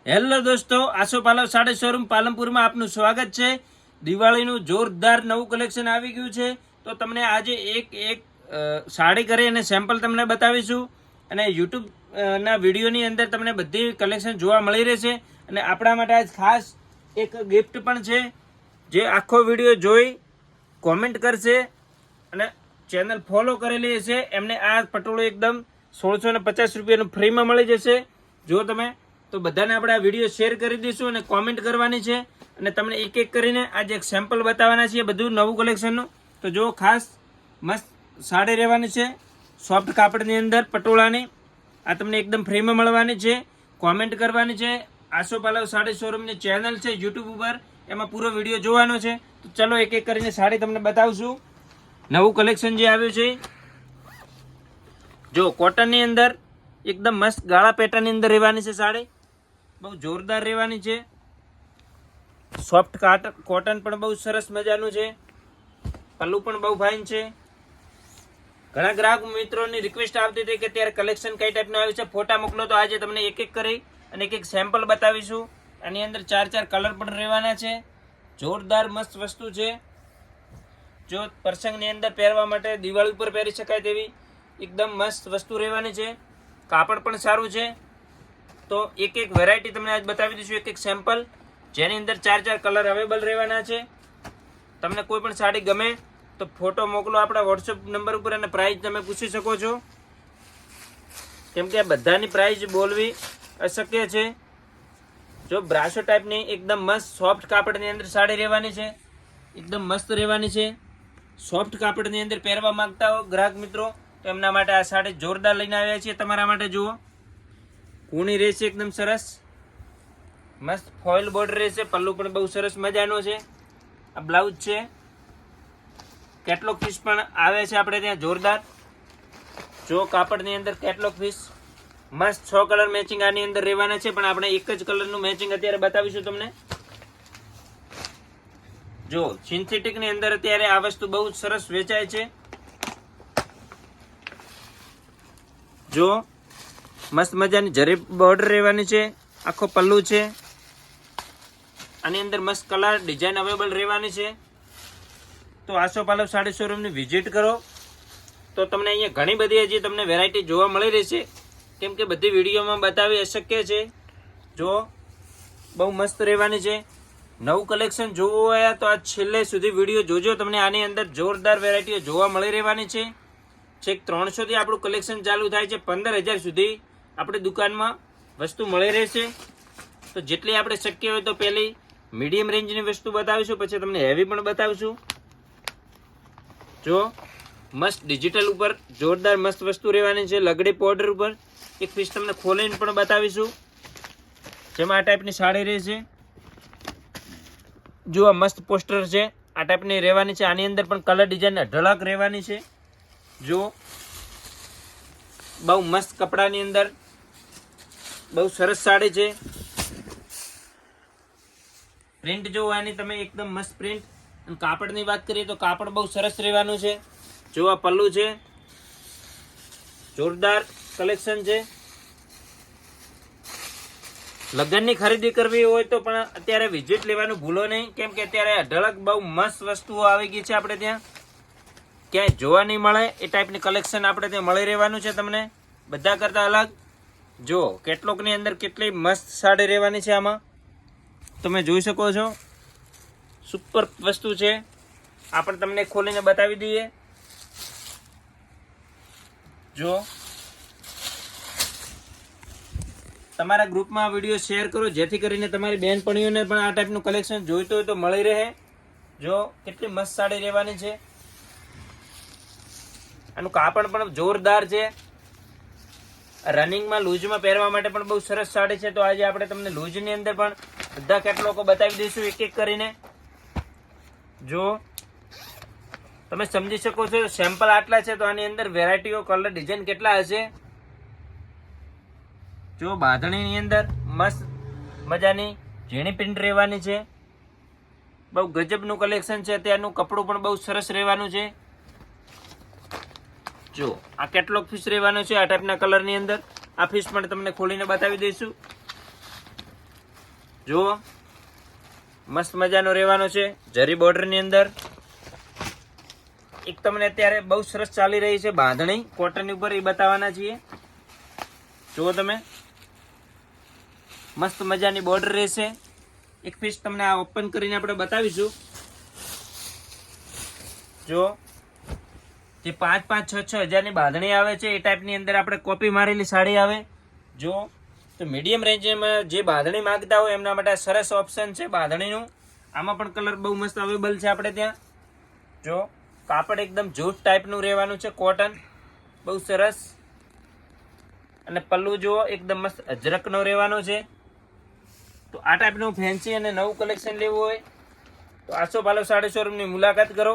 Hello દોસ્તો, આસો પાલવ sari showroom પાલનપુરમાં આપનું સ્વાગત છે। દિવાળીનું જોરદાર નવું કલેક્શન આવી ગયું છે, તો તમને આજે એક સાડી કરી અને સેમ્પલ તમને બતાવીશું અને યુટ્યુબ ના વિડીયોની અંદર તમને બધી કલેક્શન જોવા મળી રહેશે। અને આપણા માટે આજ ખાસ એક ગિફ્ટ પણ છે, જે આખો વિડીયો જોઈ કોમેન્ટ કરશે અને ચેનલ ફોલો કરેલી હશે એમને આ પટોળું એકદમ 1650 રૂપિયાનું ફ્રીમાં મળી જશે। જો તમે તો બધાને આપણે આ વિડીયો શેર કરી દઈશું અને કોમેન્ટ કરવાની છે અને તમને એક એક કરીને આજે એક સેમ્પલ બતાવવાના છે બધું નવું કલેક્શનનું। તો જો ખાસ મસ્ત સાડી રહેવાની છે, સોફ્ટ કાપડની અંદર પટોળાની, આ તમને એકદમ ફ્રીમાં મળવાની છે। કોમેન્ટ કરવાની છે, આસો પાલવ સાડી શોરૂમની ચેનલ છે યુટ્યુબ ઉપર, એમાં પૂરો વિડીયો જોવાનો છે। તો ચલો એક એક કરીને સાડી તમને બતાવશું નવું કલેક્શન જે આવ્યું છે। જો કોટનની અંદર એકદમ મસ્ત ગાળા પેટર્નની અંદર રહેવાની છે સાડી, બહુ જોરદાર રહેવાની છે। સોફ્ટ કોટન પણ બહુ સરસ મજાનું છે, પલ્લું પણ બહુ ફાઇન છે। ઘણા ગ્રાહક મિત્રોની રિક્વેસ્ટ આવતી હતી કે ત્યારે કલેક્શન કઈ ટાઈપનું આવ્યું છે, ફોટા મોકલો, તો આજે તમને એક એક કરી અને એક સેમ્પલ બતાવીશું। આની અંદર 4 કલર પણ રહેવાના છે, જોરદાર મસ્ત વસ્તુ છે। જો પ્રસંગની અંદર પહેરવા માટે દિવાળી ઉપર પહેરી શકાય તેવી એકદમ મસ્ત વસ્તુ રહેવાની છે, કાપડ પણ સારું છે। તો એક એક વેરાયટી તમને આજ બતાવી દઈશું, એક એક સેમ્પલ, જેની અંદર 4 કલર અવેલેબલ રહેવાના છે। તમને કોઈ પણ સાડી ગમે તો ફોટો મોકલો આપણા વોટ્સએપ નંબર ઉપર અને પ્રાઇસ તમે પૂછી શકો છો, કેમ કે આ બધાની પ્રાઇસ બોલવી અશક્ય છે। જો બ્રાસો ટાઈપની એકદમ મસ્ત સોફ્ટ કાપડની અંદર સાડી રહેવાની છે, એકદમ મસ્ત રહેવાની છે। સોફ્ટ કાપડની અંદર પહેરવા માંગતા હો ગ્રાહક મિત્રો તો એમના માટે આ સાડી જોરદાર લઈને આવ્યા છીએ તમારા માટે। જુઓ, કૂણી રહેશે એકદમ સરસ, મસ્ત ફોઇલ બોર્ડર રહેશે, પલ્લું પણ બહુ સરસ મજાનો છે। આ બ્લાઉઝ છે, કેટલોગ પીસ પણ આવે છે આપણે ત્યાં જોરદાર। જો કાપડની અંદર કેટલોગ પીસ મસ્ત 6 કલર મેચિંગ આની અંદર રહેવાના છે, પણ આપણે એક જ કલરનું મેચિંગ અત્યારે બતાવીશું તમને। જો સિન્થેટિકની અંદર અત્યારે આ વસ્તુ બહુ સરસ વેચાય છે। જો મસ્ત મજાની જરી બોર્ડર રહેવાની છે, આખો પલ્લું છે, આની અંદર મસ્ત કલર ડિઝાઇન અવેલેબલ રહેવાની છે। તો આસો પાલવ સાડી શોરૂમની વિઝિટ કરો તો તમને અહીંયા ઘણી બધી હજી તમને વેરાયટી જોવા મળી રહેશે, કેમ કે બધી વિડીયોમાં બતાવી અશક્ય છે। જો બહુ મસ્ત રહેવાની છે, નવું કલેક્શન જોવું હોય તો આ છેલ્લે સુધી વિડીયો જોજો, તમને આની અંદર જોરદાર વેરાયટીઓ જોવા મળી રહેવાની છે। છેક 300 થી આપણું કલેક્શન ચાલુ થાય છે, 15,000 સુધી આપણી દુકાનમાં વસ્તુ મળી રહેશે। તો જેટલી આપણે શક્ય હોય તો પહેલી મીડિયમ રેન્જની વસ્તુ બતાવીશું, પછી તમને હેવી પણ બતાવીશું। જો મસ્ત ડિજિટલ ઉપર જોરદાર મસ્ત વસ્તુ રહેવાની છે, લગડી પાવડર ઉપર એક પીસ તમને ખોલીને પણ બતાવીશું, જેમાં આ ટાઈપની સાડી રહેશે। જો આ મસ્ત પોસ્ટર છે, આ ટાઈપની રહેવાની છે, આની અંદર પણ કલર ડિઝાઇન ઢળક રહેવાની છે। જો બહુ મસ્ત કપડાની અંદર બહુ સરસ સાડી છે। પ્રિન્ટ જો આની તમે એકદમ મસ્ત પ્રિન્ટ, અને કાપડની વાત કરીએ તો કાપડ બહુ સરસ રહેવાનું છે। જો આ પલ્લું છે, જોરદાર કલેક્શન છે। લગ્નની ખરીદી કરવી હોય તો પણ અત્યારે વિઝિટ લેવાનું ભૂલો નહીં, કેમ કે અત્યારે અઢળક બહુ મસ્ત વસ્તુઓ આવી ગઈ છે આપણે ત્યાં, ક્યાંય જોવા નહીં મળે એ ટાઈપની કલેક્શન આપણે ત્યાં મળી રહેવાનું છે તમને બધા કરતા અલગ। જો કેટલોગની અંદર કેટલી મસ્ત સાડી રહેવાની છે, આમાં તમે જોઈ શકો છો, સુપર વસ્તુ છે। આ પણ તમને ખોલીને બતાવી દઈએ। જો તમારા ગ્રુપમાં વિડીયો શેર કરો, જેથી કરીને તમારી બહેનપણીઓને પણ આ ટાઈપનું કલેક્શન જોઈતું હોય તો મળી રહે। જો કેટલી મસ્ત સાડી રહેવાની છે, આનું કાપડ પણ જોરદાર છે, રનિંગમાં લૂઝમાં પહેરવા માટે પણ બહુ સરસ સાડી છે। તો આજે આપણે તમને લૂઝની અંદર પણ બધા કેટલોગો બતાવી દઈશું એક એક કરીને। જો તમે સમજી શકો છો, સેમ્પલ આટલા છે, તો આની અંદર વેરાયટીઓ કલર ડિઝાઇન કેટલા હશે। જો બાંધણીની અંદર મસ્ત મજાની ઝીણી પ્રિન્ટ રહેવાની છે, બહુ ગજબનું કલેક્શન છે, ત્યાંનું કપડું પણ બહુ સરસ રહેવાનું છે। જો આ કેટલોગ પીસ રહેવાનો છે, આ ટાઈપના કલરની અંદર આ પીસ પણ તમને ખોલીને બતાવી દઈશું। જુઓ મસ્ત મજાનો રહેવાનો છે, જરી બોર્ડરની અંદર. એક તમને અત્યારે બહુ સરસ ચાલી રહી છે બાંધણી કોટન ઉપર, એ બતાવવાના છીએ. જુઓ તમે મસ્ત મજાની બોર્ડર રહેશે. એક પીસ તમને આ ઓપન કરીને આપણે બતાવીશું. જો જે 5-5, 6-6 હજારની બાંધણી આવે છે એ ટાઈપની અંદર આપણે કોપી મારેલી સાડી આવે. જો તો મીડિયમ રેન્જમાં જે બાંધણી માંગતા હોય એમના માટે સરસ ઓપ્શન છે બાંધણીનું. આમાં પણ કલર બહુ મસ્ત અવેલેબલ છે આપણે ત્યાં. જો કાપડ એકદમ જૂટ ટાઈપનું રહેવાનું છે, કોટન બહુ સરસ. અને પલ્લુ જુઓ એકદમ મસ્ત અજરકનો રહેવાનો છે. તો આ ટાઈપનું ફેન્સી અને નવું કલેક્શન લેવું હોય તો આસોપાલવ સાડી શોરૂમની મુલાકાત કરો.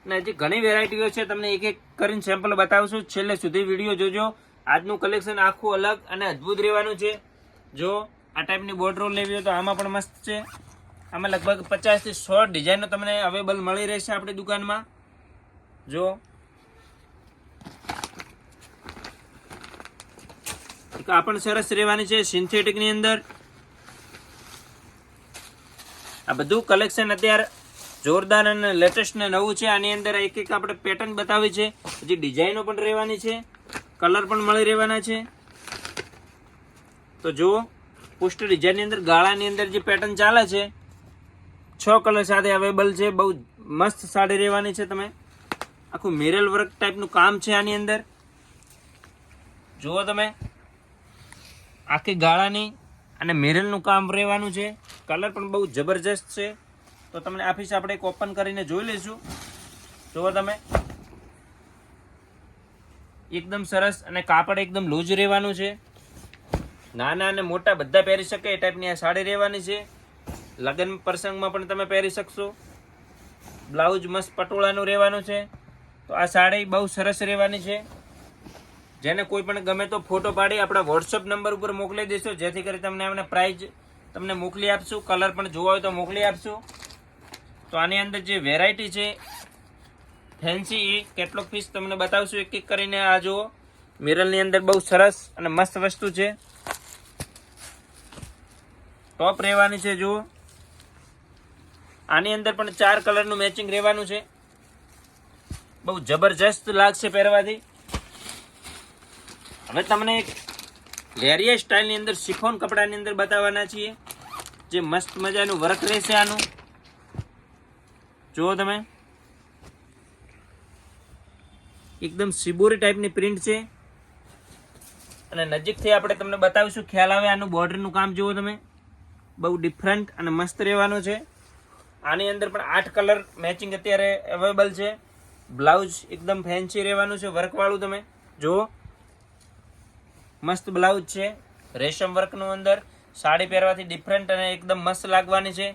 અને હજી ઘણી વેરાયટીઓ છે, તમને એક એક કરીને સેમ્પલ બતાવશું. છેલ્લે સુધી વિડીયો જોજો. આજનું કલેક્શન આખું અલગ અને અદ્ભુત રહેવાનું છે. જો આ ટાઈપની બોર્ડરો લેવી હોય તો આમાં પણ મસ્ત છે. આમાં લગભગ 50 થી 100 ડિઝાઇનો તમને અવેલેબલ મળી રહેશે આપણી દુકાનમાં. જો આ પણ સરસ રહેવાની છે સિન્થેટિકની અંદર. આ બધું કલેક્શન અત્યારે જોરદાર અને લેટેસ્ટ ને નવું છે. આની અંદર એક એક આપણે પેટર્ન બતાવી છે, હજી ડિઝાઇનો પણ રહેવાની છે, કલર પણ મળી રહેવાના છે. તો જુઓ પોસ્ટર ડિઝાઇનની અંદર ગાળાની અંદર જે પેટર્ન ચાલે છે 6 કલર સાથે અવેલેબલ છે. બહુ મસ્ત સાડી રહેવાની છે. તમે આખું મિરર વર્ક ટાઈપનું કામ છે આની અંદર. જુઓ તમે આખી ગાળાની અને મિરરનું કામ રહેવાનું છે. કલર પણ બહુ જબરજસ્ત છે. તો તમને આ પીસ આપણે એક ઓપન કરીને જોઈ લઈશું. જુઓ તમે એકદમ સરસ અને કાપડ એકદમ લૂઝ રહેવાનું છે. નાના અને મોટા બધા પહેરી શકે એ ટાઈપની આ સાડી રહેવાની છે. લગ્ન પ્રસંગમાં પણ તમે પહેરી શકશો. બ્લાઉઝ મસ્ત પટોળાનું રહેવાનું છે. તો આ સાડી બહુ સરસ રહેવાની છે. જેને કોઈ પણ ગમે તો ફોટો પાડી આપણા વોટ્સઅપ નંબર ઉપર મોકલી દેશો, જેથી કરી તમને એમને પ્રાઇઝ તમને મોકલી આપશું. કલર પણ જોવા હોય તો મોકલી આપશું. તો આની અંદર જે વેરાયટી છે ફેન્સી એ કેટલોક પીસ તમને બતાવશું એક એક કરીને. આ જુઓ મિરરની અંદર બહુ સરસ અને મસ્ત વસ્તુ છે. ટોપ રહેવાની છે. જુઓ આની અંદર પણ 4 કલરનું મેચિંગ રહેવાનું છે. બહુ જબરજસ્ત લાગશે પહેરવાથી. હવે તમને એક લેરિયા સ્ટાઇલની અંદર શિફોન કપડાની અંદર બતાવવાના છીએ, જે મસ્ત મજાનું વર્ક રહેશે આનું. જુઓ તમે એકદમ સિબોરી ટાઈપની પ્રિન્ટ છે. અને નજીકથી આપણે તમને બતાવીશું, ખ્યાલ આવે. આનું બોર્ડરનું કામ જુઓ તમે, બહુ ડિફરન્ટ અને મસ્ત રહેવાનું છે. આની અંદર પણ 8 કલર મેચિંગ અત્યારે અવેલેબલ છે. બ્લાઉઝ એકદમ ફેન્સી રહેવાનું છે, વર્કવાળું. તમે જુઓ મસ્ત બ્લાઉઝ છે રેશમ વર્કનું અંદર. સાડી પહેરવાથી ડિફરન્ટ અને એકદમ મસ્ત લાગવાની છે.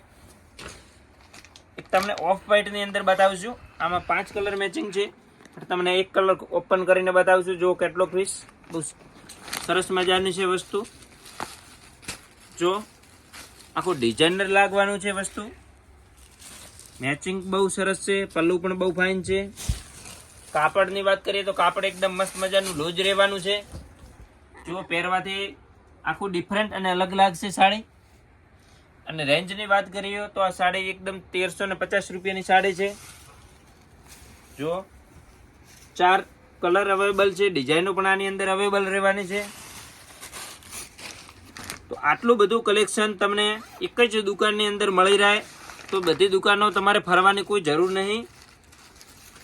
એક તમને ઓફ વ્હાઇટની અંદર બતાવીશું. આમાં 5 કલર મેચિંગ છે. તમને એક કલર ઓપન કરીને બતાવીશું. જો કેટલો પીસ બહુ સરસ મજાની છે વસ્તુ. જો આખું ડિઝાઇનર લાગવાનું છે વસ્તુ. મેચિંગ બહુ સરસ છે. પલ્લુ પણ બહુ ફાઇન છે. કાપડની વાત કરીએ તો કાપડ એકદમ મસ્ત મજાનું લૂઝ રહેવાનું છે. જો પહેરવાથી આખું ડિફરન્ટ અને અલગ લાગશે સાડી. અને રેન્જની વાત કરીએ તો આ સાડી એકદમ 1350 રૂપિયાની સાડી છે. જો 4 કલર અવેલેબલ છે. ડિઝાઇનો પણ આની અંદર અવેલેબલ રહેવાની છે. તો આટલું બધું કલેક્શન તમને એક જ દુકાનની અંદર મળી રહે તો બધી દુકાનો તમારે ફરવાની કોઈ જરૂર નહીં.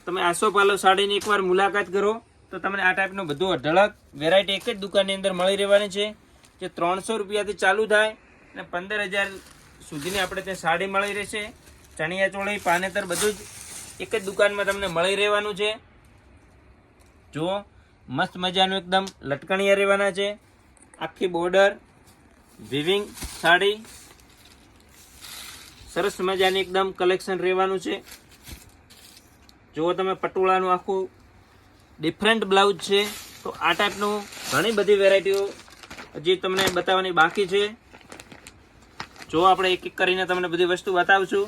તમે આસોપાલવ સાડીની એકવાર મુલાકાત કરો તો તમને આ ટાઈપનું બધું અઢળક વેરાયટી એક જ દુકાનની અંદર મળી રહેવાની છે. જે 300 રૂપિયાથી ચાલુ થાય અને 15,000 સુધીની આપણે ત્યાં સાડી મળી રહેશે. ચણિયા ચોળી પાનેતર બધું જ એક જ દુકાનમાં તમને મળી રહેવાનું છે. જુઓ મસ્ત મજાનું એકદમ લટકણિયા રહેવાના છે. આખી બોર્ડર વિવિંગ સાડી સરસ મજાની એકદમ કલેક્શન રહેવાનું છે. જુઓ તમે પટોળાનું આખું ડિફરન્ટ બ્લાઉઝ છે. તો આ ટાઈપનું ઘણી બધી વેરાયટીઓ હજી તમને બતાવવાની બાકી છે. જો આપણે એક એક કરીને તમને બધી વસ્તુ બતાવશું.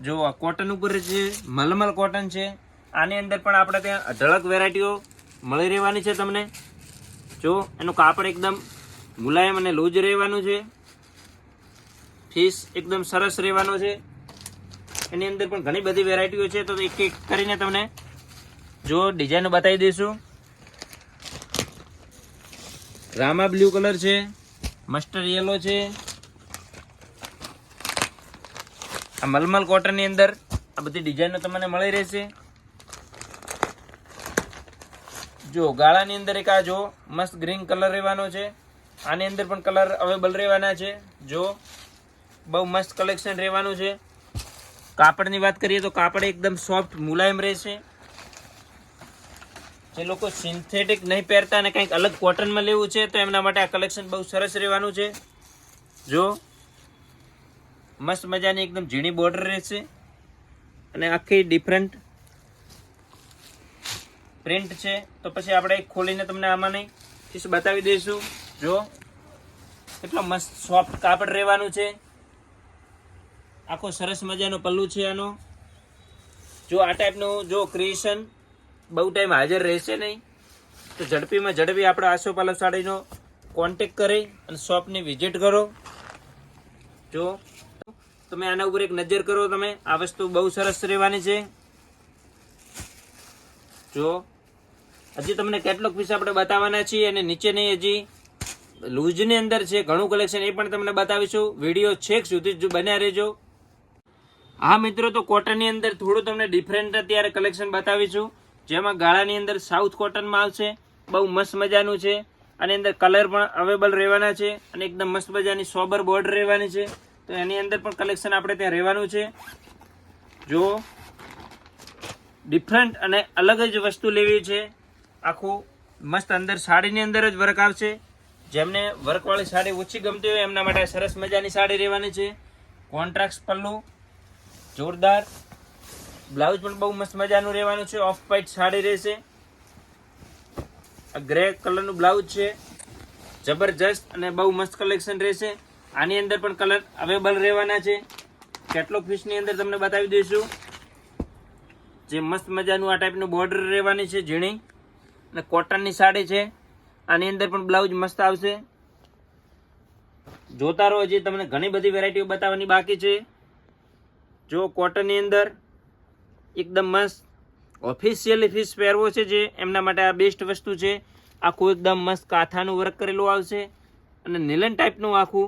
જો આ કોટન ઉપર છે, મલમલ કોટન છે. આની અંદર પણ આપણે ત્યાં અઢળક વેરાયટીઓ મળી રહેવાની છે તમને. જો એનું કાપડ એકદમ મુલાયમ અને લૂઝ રહેવાનું છે. ફીસ એકદમ સરસ રહેવાનો છે. એની અંદર પણ ઘણી બધી વેરાયટીઓ છે, તો એક એક કરીને તમને જો ડિઝાઇન બતાવી દઈશું. રામા બ્લુ કલર છે, મસ્ટર્ડ યેલો છે, આ મલમલ કોટનની અંદર આ બધી ડિઝાઇનો તમને મળી રહેશે. જો ગાળાની અંદર એક આ જો મસ્ત ગ્રીન કલર રહેવાનો છે. આની અંદર પણ કલર અવેલેબલ રહેવાના છે. જો બહુ મસ્ત કલેક્શન રહેવાનું છે. કાપડની વાત કરીએ તો કાપડ એકદમ સોફ્ટ મુલાયમ રહેશે. જે લોકો સિન્થેટિક નહીં પહેરતા અને કંઈક અલગ કોટનમાં લેવું છે તો એમના માટે આ કલેક્શન બહુ સરસ રહેવાનું છે. જો મસ્ત મજાની એકદમ ઝીણી બોર્ડર રહેશે અને આખી ડિફરન્ટ પ્રિન્ટ છે. તો પછી આપણે ખોલીને તમને આમાંની પીસ બતાવી દઈશું. જો કેટલો મસ્ત સોફ્ટ કાપડ રહેવાનું છે. આખો સરસ મજાનો પલ્લુ છે આનો. જો આ ટાઈપનું જો ક્રિએશન બહુ ટાઈમ હાજર રહેશે નહીં, તો ઝડપીમાં ઝડપી આપણે આસોપાલવ સાડીનો કોન્ટેક્ટ કરી અને શોપની વિઝિટ કરો. જો તમે આના ઉપર એક નજર કરો, તમે આ વસ્તુ બહુ સરસ રહેવાની છે. જો હજી તમને કેટલોક પીસ આપણે બતાવવાના છીએ અને નીચેની હજી લૂઝની અંદર છે ઘણું કલેક્શન, એ પણ તમને બતાવીશું. વિડીયો છેક સુધી જો બન્યા રહેજો. હા મિત્રો, તો કોટનની અંદર થોડું તમને ડિફરન્ટ અત્યારે કલેક્શન બતાવીશું, જેમાં ગાળાની અંદર સાઉથ કોટનમાં આવશે. બહુ મસ્ત મજાનું છે. આની અંદર કલર પણ અવેલેબલ રહેવાના છે અને એકદમ મસ્ત મજાની સોબર બોર્ડર રહેવાની છે. તો એની અંદર પણ કલેક્શન આપણે ત્યાં રહેવાનું છે. જો ડિફરન્ટ અને અલગ જ વસ્તુ લેવી છે. આખું મસ્ત અંદર સાડીની અંદર જ વર્ક આવશે. જેમને વર્કવાળી સાડી ઓછી ગમતી હોય એમના માટે સરસ મજાની સાડી રહેવાની છે. કોન્ટ્રાસ્ટ પલ્લુ, જોરદાર બ્લાઉઝ પણ બહુ મસ્ત મજાનું રહેવાનું છે. ઓફ વ્હાઇટ સાડી રહેશે. આ ગ્રે કલરનું બ્લાઉઝ છે, જબરજસ્ત અને બહુ મસ્ત કલેક્શન રહેશે. આની અંદર પણ કલર અવેલેબલ રહેવાના છે. કેટલોક પીસની અંદર તમને બતાવી દઈશું. જે મસ્ત મજાનું આ ટાઈપનું બોર્ડર રહેવાની છે, ઝીણી અને કોટનની સાડી છે. આની અંદર પણ બ્લાઉઝ મસ્ત આવશે. જોતા રહો, હજી તમને ઘણી બધી વેરાયટીઓ બતાવવાની બાકી છે. જો કોટનની અંદર એકદમ મસ્ત ઓફિશિયલી પીસ પહેરવો છે જે એમના માટે આ બેસ્ટ વસ્તુ છે. આખું એકદમ મસ્ત કાથાનું વર્ક કરેલું આવશે અને નીલન ટાઈપનું આખું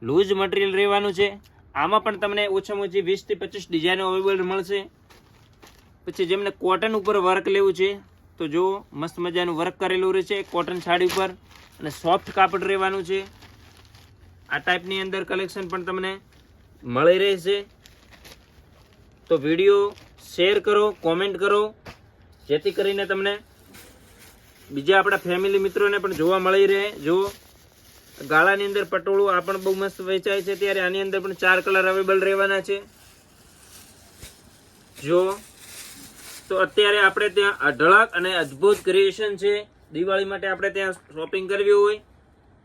લૂઝ મટીરિયલ રહેવાનું છે. આમાં પણ તમને ઓછામાં ઓછી 20 થી 25 ડિઝાઇનો અવેલેબલ મળશે. પછી જેમને કોટન ઉપર વર્ક લેવું છે તો જો મસ્ત મજાનું વર્ક કરેલું રહેશે કોટન સાડી ઉપર અને સોફ્ટ કાપડ રહેવાનું છે. આ ટાઈપની અંદર કલેક્શન પણ તમને મળી રહેશે. તો વિડીયો શેર કરો, કોમેન્ટ કરો, જેથી કરીને તમને બીજા આપણા ફેમિલી મિત્રોને પણ જોવા મળી રહે. જો ગાળાની અંદર પટોળું આ પણ બહુ મસ્ત વેચાય છે. ત્યારે આની અંદર પણ 4 કલર અવેલેબલ રહેવાના છે. જો તો અત્યારે આપણે ત્યાં અઢળક અને અદ્ભુત ક્રિએશન છે. દિવાળી માટે આપણે ત્યાં શોપિંગ કરવી હોય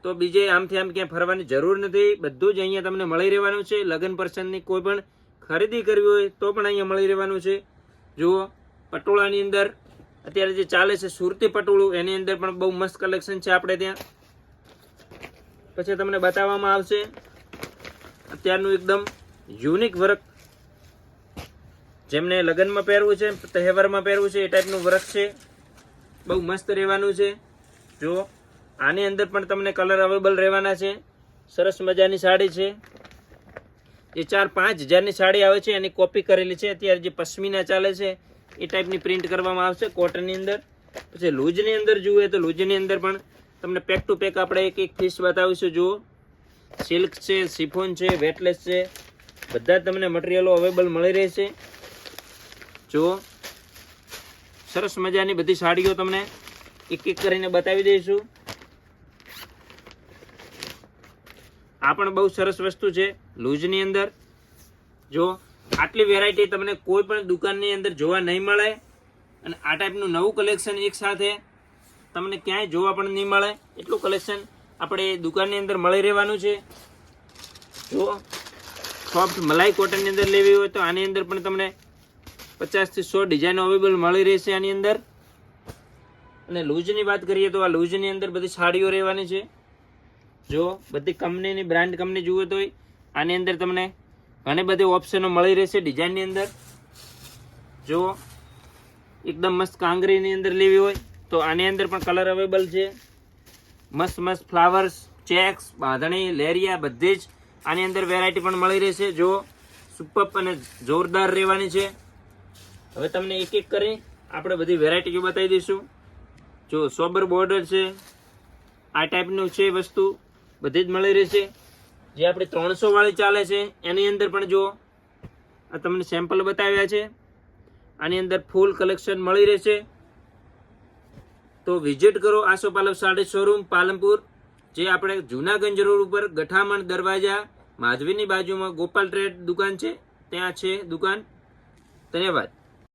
તો બીજે આમથી આમ ક્યાંય ફરવાની જરૂર નથી. બધું જ અહીંયા તમને મળી રહેવાનું છે. લગ્ન પ્રસંગની કોઈ પણ ખરીદી કરવી હોય તો પણ અહીંયા મળી રહેવાનું છે. જુઓ પટોળાની અંદર અત્યારે જે ચાલે છે સુરતી પટોળું, એની અંદર પણ બહુ મસ્ત કલેક્શન છે આપણે ત્યાં. પછી તમને બતાવવામાં આવશે અત્યારનું એકદમ યુનિક વર્ક, જેમને લગ્નમાં પહેરવું છે, તહેવારમાં પહેરવું છે, એ ટાઈપનું વર્ક છે. બહુ મસ્ત રહેવાનું છે. જો આની અંદર પણ તમને કલર અવેલેબલ રહેવાના છે. સરસ મજાની સાડી છે. જે 4-5 હજારની સાડી આવે છે એની કોપી કરેલી છે. અત્યારે જે પશ્મિના ચાલે છે એ ટાઈપની પ્રિન્ટ કરવામાં આવશે કોટનની અંદર. પછી લૂઝની અંદર જુએ તો લૂઝની અંદર પણ તમને પેક ટુ પેક આપણે એક એક પીસ બતાવીશું. જુઓ સિલ્ક છે, સિફોન છે, વેટલેસ છે, બધા જ તમને મટીરિયલો અવેલેબલ મળી રહેશે. જુઓ સરસ મજાની બધી સાડીઓ તમને એક એક કરીને બતાવી દઈશું. આ પણ બહુ સરસ વસ્તુ છે લૂઝની અંદર. જો આટલી વેરાયટી તમને કોઈ પણ દુકાનની અંદર જોવા નહીં મળે અને આ ટાઈપનું નવું કલેક્શન એક સાથે તમને ક્યાંય જોવા પણ નહીં મળે. એટલું કલેક્શન આપણે દુકાનની અંદર મળી રહેવાનું છે. જો સોફ્ટ મલાઈ કોટનની અંદર લેવી હોય તો આની અંદર પણ તમને 50 થી 100 ડિઝાઇનો અવેલેબલ મળી રહેશે આની અંદર. અને લૂઝની વાત કરીએ તો આ લૂઝની અંદર બધી સાડીઓ રહેવાની છે. જો બધી કંપનીની બ્રાન્ડ કંપની જુઓ તો આની અંદર તમને ઘણી બધી ઓપ્શનો મળી રહેશે ડિઝાઇનની અંદર. જો એકદમ મસ્ત કાંગરીની અંદર લેવી હોય તો આની અંદર પણ કલર અવેલેબલ છે. મસ્ત મસ્ત ફ્લાવર્સ, ચેક્સ, બાંધણી, લેરિયા બધી જ આની અંદર વેરાયટી પણ મળી રહેશે. જો સુપર અને જોરદાર રહેવાની છે. હવે તમને એક એક કરી આપણે બધી વેરાયટીઓ બતાવી દઈશું. જો સોબર બોર્ડર છે, આ ટાઈપનું છે વસ્તુ બધી જ મળી રહેશે. જે આપણે 300 વાળી ચાલે છે એની અંદર પણ જો આ તમને સેમ્પલ બતાવ્યા છે. આની અંદર ફૂલ કલેક્શન મળી રહેશે. તો વિઝિટ કરો આસોપાલવ સાડી શોરૂમ પાલનપુર, જે આપણે જૂનાગંજ રોડ ઉપર ગઠામણ દરવાજા માધવીની બાજુમાં ગોપાલ ટ્રેડ દુકાન છે, ત્યાં છે દુકાન. ધન્યવાદ.